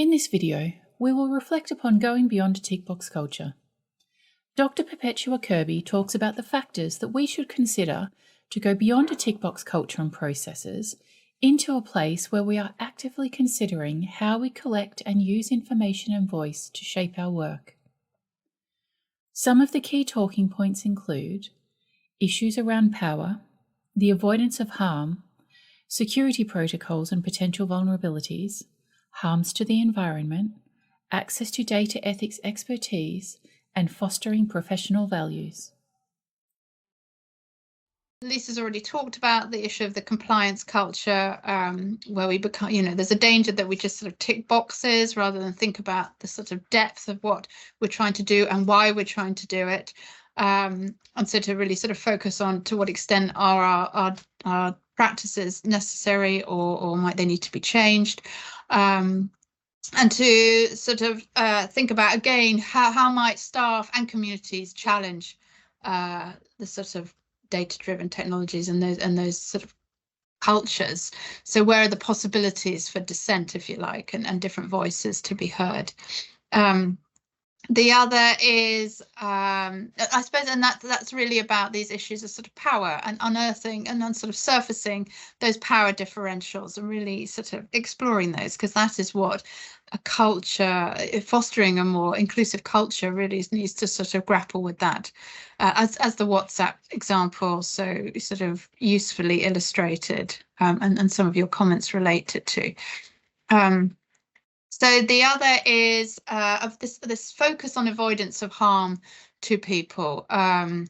In this video, we will reflect upon going beyond a tick box culture. Dr. Perpetua Kirby talks about the factors that we should consider to go beyond a tick box culture and processes into a place where we are actively considering how we collect and use information and voice to shape our work. Some of the key talking points include issues around power, the avoidance of harm, security protocols and potential vulnerabilities, harms to the environment, access to data ethics expertise, and fostering professional values. Lisa's already talked about the issue of the compliance culture, where we become, there's a danger that we just sort of tick boxes rather than think about the sort of depth of what we're trying to do and why we're trying to do it. And so to really sort of focus on to what extent are our practices necessary or might they need to be changed. And to sort of think about, again, how might staff and communities challenge the sort of data-driven technologies and those sort of cultures. So where are the possibilities for dissent, if you like, and different voices to be heard? The other is, I suppose, and that's really about these issues of sort of power and unearthing and then sort of surfacing those power differentials and really sort of exploring those, because that is what a culture, fostering a more inclusive culture, really needs to sort of grapple with that, as the WhatsApp example so sort of usefully illustrated, and some of your comments related to. So the other is of this focus on avoidance of harm to people, so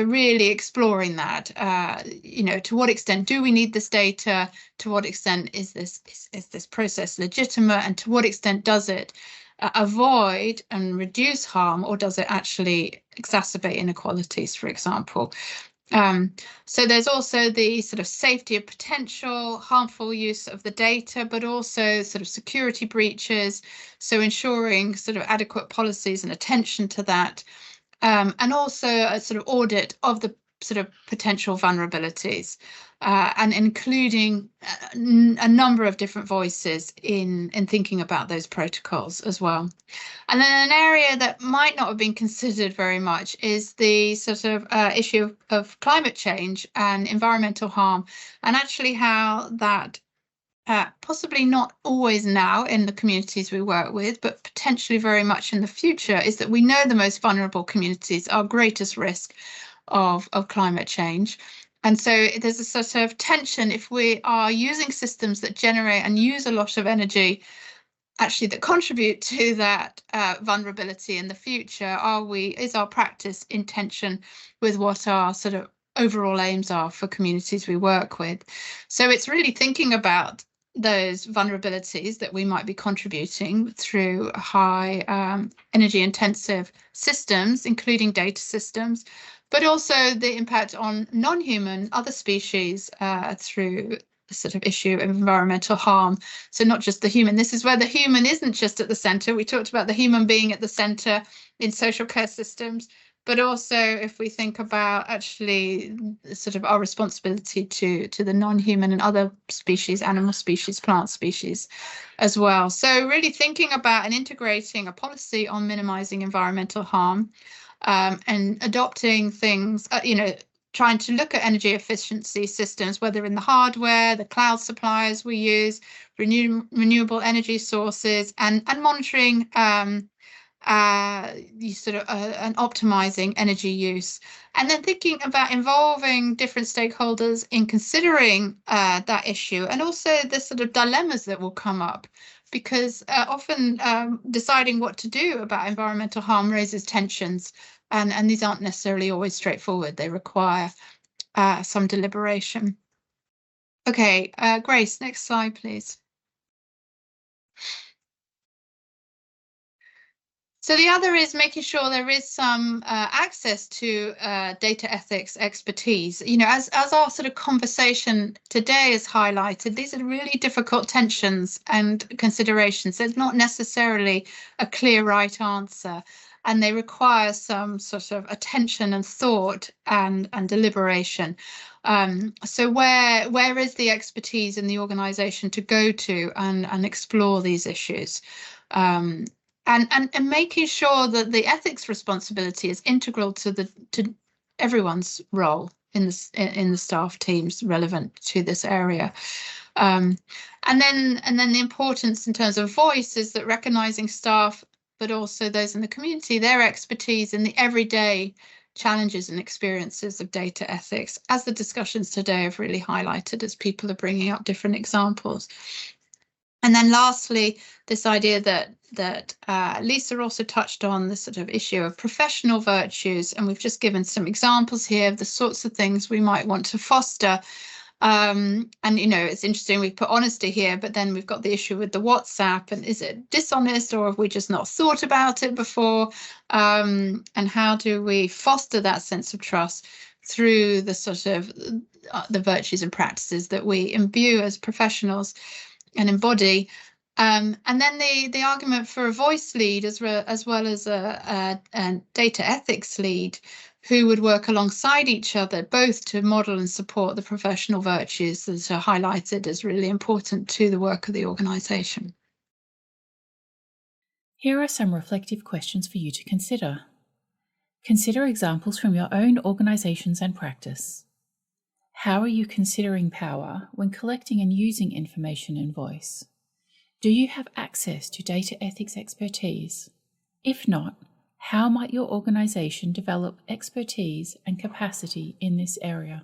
really exploring that. To what extent do we need this data? To what extent is this process legitimate? And to what extent does it avoid and reduce harm, or does it actually exacerbate inequalities, for example? So there's also the sort of safety of potential harmful use of the data, but also sort of security breaches. So ensuring sort of adequate policies and attention to that, and also a sort of audit of the sort of potential vulnerabilities, and including a number of different voices in thinking about those protocols as well. And then an area that might not have been considered very much is the sort of issue of climate change and environmental harm, and actually how that possibly not always now in the communities we work with, but potentially very much in the future, is that we know the most vulnerable communities are greatest risk of climate change. And so there's a sort of tension if we are using systems that generate and use a lot of energy, actually that contribute to that vulnerability in the future. Is our practice in tension with what our sort of overall aims are for communities we work with? So it's really thinking about those vulnerabilities that we might be contributing through high energy intensive systems, including data systems, but also the impact on non-human other species through the sort of issue of environmental harm. So not just the human. This is where the human isn't just at the centre. We talked about the human being at the centre in social care systems, but also if we think about actually sort of our responsibility to the non-human and other species, animal species, plant species as well. So really thinking about and integrating a policy on minimising environmental harm, and adopting things, trying to look at energy efficiency systems, whether in the hardware, the cloud suppliers we use, renewable energy sources, and monitoring and optimizing energy use. And then thinking about involving different stakeholders in considering that issue, and also the sort of dilemmas that will come up, because often deciding what to do about environmental harm raises tensions, and these aren't necessarily always straightforward. They require some deliberation. Okay, Grace, next slide, please. So the other is making sure there is some access to data ethics expertise. As our sort of conversation today has highlighted, these are really difficult tensions and considerations. There's not necessarily a clear right answer. and they require some sort of attention and thought and deliberation. So where is the expertise in the organization to go to and explore these issues? And making sure that the ethics responsibility is integral to everyone's role in the staff teams relevant to this area. And then the importance in terms of voice is that recognizing staff, but also those in the community, their expertise in the everyday challenges and experiences of data ethics, as the discussions today have really highlighted as people are bringing up different examples. And then lastly, this idea that Lisa also touched on, this sort of issue of professional virtues, and we've just given some examples here of the sorts of things we might want to foster. And it's interesting, we put honesty here, but then we've got the issue with the WhatsApp, and is it dishonest, or have we just not thought about it before? And how do we foster that sense of trust through the sort of the virtues and practices that we imbue as professionals and embody? And then the argument for a voice lead as well as a data ethics lead, who would work alongside each other, both to model and support the professional virtues that are highlighted as really important to the work of the organisation. Here are some reflective questions for you to consider. Consider examples from your own organisations and practice. How are you considering power when collecting and using information and voice? Do you have access to data ethics expertise? If not, how might your organisation develop expertise and capacity in this area?